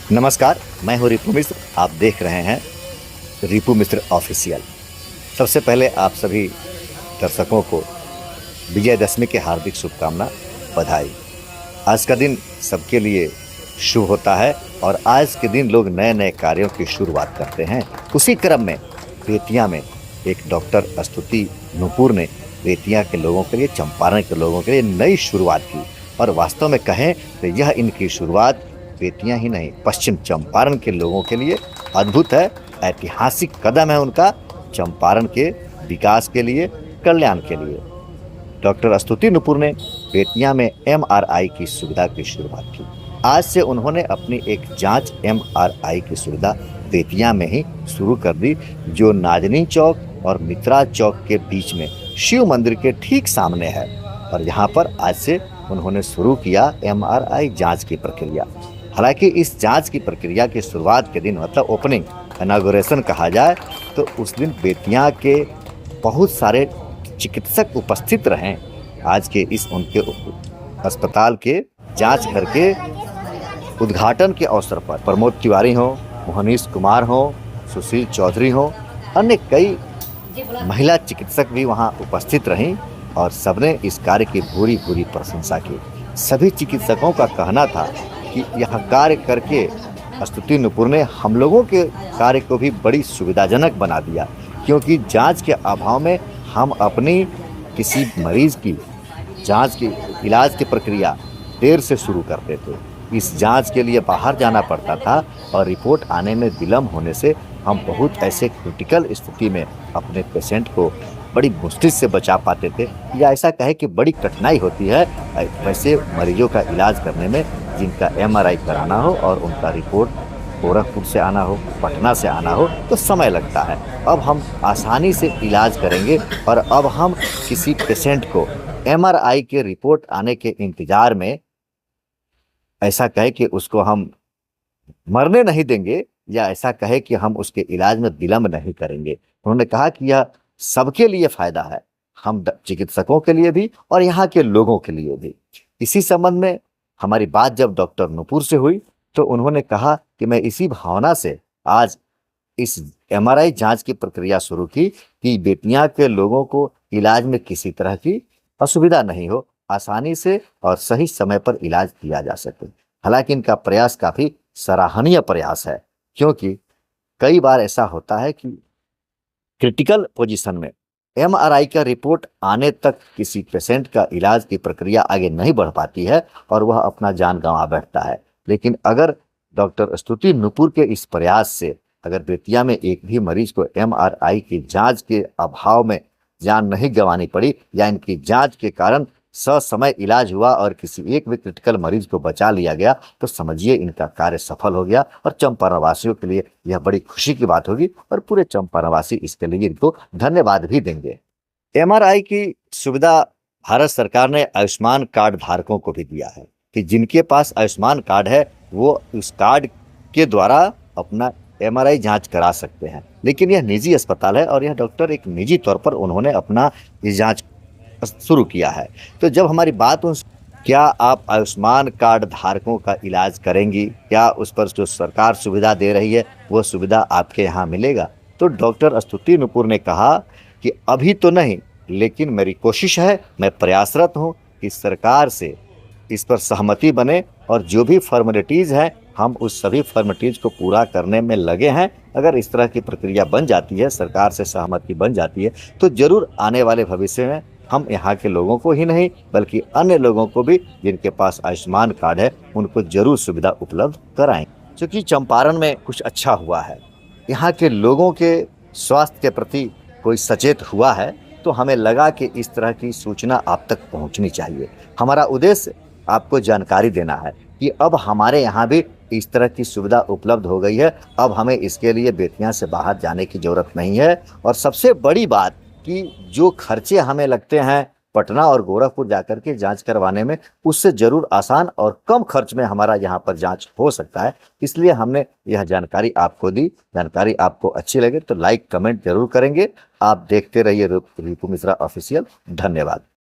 नमस्कार, मैं हूँ रिपू मिश्र। आप देख रहे हैं रिपू मिश्र ऑफिशियल। सबसे पहले आप सभी दर्शकों को विजयदशमी के हार्दिक शुभकामना, बधाई। आज का दिन सबके लिए शुभ होता है और आज के दिन लोग नए नए कार्यों की शुरुआत करते हैं। उसी क्रम में बेतिया में एक डॉक्टर स्तुति नूपुर ने बेतिया के लोगों के लिए, चंपारण के लोगों के लिए नई शुरुआत की। और वास्तव में कहें तो यह इनकी शुरुआत बेतिया ही नहीं, पश्चिम चंपारण के लोगों के लिए अद्भुत है, ऐतिहासिक कदम है उनका, चंपारण के विकास के लिए, कल्याण के लिए। डॉक्टर स्तुति नूपुर ने बेतिया में एमआरआई की सुविधा की शुरुआत की। आज से उन्होंने अपनी एक जांच एमआरआई की सुविधा बेतिया में ही शुरू कर दी, जो नाजनी चौक और मित्रा चौक के बीच में शिव मंदिर के ठीक सामने है। और यहाँ पर आज से उन्होंने शुरू किया एमआरआई जांच की प्रक्रिया। हालांकि इस जांच की प्रक्रिया की शुरुआत के दिन, मतलब ओपनिंग, इनॉग्रेशन कहा जाए, तो उस दिन बेतिया के बहुत सारे चिकित्सक उपस्थित रहे। आज के इस उनके अस्पताल के जांच घर के उद्घाटन के अवसर पर प्रमोद तिवारी हो, मोहनीश कुमार हो, सुशील चौधरी हो, अन्य कई महिला चिकित्सक भी वहां उपस्थित रहीं और सबने इस कार्य की पूरी पूरी प्रशंसा की। सभी चिकित्सकों का कहना था कि यह कार्य करके स्तुति नूपुर ने हम लोगों के कार्य को भी बड़ी सुविधाजनक बना दिया, क्योंकि जांच के अभाव में हम अपनी किसी मरीज की जांच की, इलाज की प्रक्रिया देर से शुरू करते थे। इस जांच के लिए बाहर जाना पड़ता था और रिपोर्ट आने में विलम्ब होने से हम बहुत ऐसे क्रिटिकल स्थिति में अपने पेशेंट को बड़ी मुश्किल से बचा पाते थे, या ऐसा कहे कि बड़ी कठिनाई होती है वैसे मरीजों का इलाज करने में जिनका एमआरआई कराना हो और उनका रिपोर्ट गोरखपुर से आना हो, पटना से आना हो, तो समय लगता है। अब हम आसानी से इलाज करेंगे और अब हम किसी पेशेंट को एमआरआई के रिपोर्ट आने के इंतजार में, ऐसा कहे कि उसको हम मरने नहीं देंगे, या ऐसा कहे कि हम उसके इलाज में विलम्ब नहीं करेंगे। उन्होंने कहा कि यह सबके लिए फायदा है, हम चिकित्सकों के लिए भी और यहाँ के लोगों के लिए भी। इसी संबंध में हमारी बात जब डॉक्टर नूपुर से हुई तो उन्होंने कहा कि मैं इसी भावना से आज इस एमआरआई जांच की प्रक्रिया शुरू की कि बेतिया के लोगों को इलाज में किसी तरह की असुविधा नहीं हो, आसानी से और सही समय पर इलाज किया जा सके। हालांकि इनका प्रयास काफी सराहनीय प्रयास है, क्योंकि कई बार ऐसा होता है कि क्रिटिकल पोजीशन में एमआरआई का रिपोर्ट आने तक किसी पेशेंट का इलाज की प्रक्रिया आगे नहीं बढ़ पाती है और वह अपना जान गंवा बैठता है। लेकिन अगर डॉक्टर स्तुति नूपुर के इस प्रयास से अगर बेतिया में एक भी मरीज को एमआरआई की जांच के अभाव में जान नहीं गंवानी पड़ी, या इनकी जांच के कारण ससमय इलाज हुआ और किसी एक भी क्रिटिकल मरीज को बचा लिया गया, तो समझिए इनका कार्य सफल हो गया। और चंपारण वासियों के लिए यह बड़ी खुशी की बात होगी और पूरे चंपारण वासी इसके लिए इनको धन्यवाद भी देंगे। एमआरआई की सुविधा भारत सरकार ने आयुष्मान कार्ड धारकों को भी दिया है कि जिनके पास आयुष्मान कार्ड है वो उस कार्ड के द्वारा अपना एमआरआई जांच करा सकते हैं। लेकिन यह निजी अस्पताल है और यह डॉक्टर एक निजी तौर पर उन्होंने अपना ये जांच शुरू किया है। तो जब हमारी बात उन, क्या आप आयुष्मान कार्ड धारकों का इलाज करेंगी, क्या उस पर जो सरकार सुविधा दे रही है वो सुविधा आपके यहाँ मिलेगा? तो डॉक्टर स्तुति नूपुर ने कहा कि अभी तो नहीं, लेकिन मेरी कोशिश है, मैं प्रयासरत हूँ कि सरकार से इस पर सहमति बने और जो भी फॉर्मेलिटीज़ हैं हम उस सभी फॉर्मेलिटीज़ को पूरा करने में लगे हैं। अगर इस तरह की प्रक्रिया बन जाती है, सरकार से सहमति बन जाती है, तो जरूर आने वाले भविष्य में हम यहाँ के लोगों को ही नहीं बल्कि अन्य लोगों को भी जिनके पास आयुष्मान कार्ड है उनको जरूर सुविधा उपलब्ध कराएं। क्योंकि चंपारण में कुछ अच्छा हुआ है, यहाँ के लोगों के स्वास्थ्य के प्रति कोई सचेत हुआ है, तो हमें लगा कि इस तरह की सूचना आप तक पहुँचनी चाहिए। हमारा उद्देश्य आपको जानकारी देना है कि अब हमारे यहाँ भी इस तरह की सुविधा उपलब्ध हो गई है। अब हमें इसके लिए बेतिया से बाहर जाने की ज़रूरत नहीं है। और सबसे बड़ी बात कि जो खर्चे हमें लगते हैं पटना और गोरखपुर जाकर के जांच करवाने में, उससे ज़रूर आसान और कम खर्च में हमारा यहाँ पर जांच हो सकता है। इसलिए हमने यह जानकारी आपको दी। जानकारी आपको अच्छी लगे तो लाइक कमेंट जरूर करेंगे। आप देखते रहिए रिपू मिश्रा ऑफिशियल। धन्यवाद।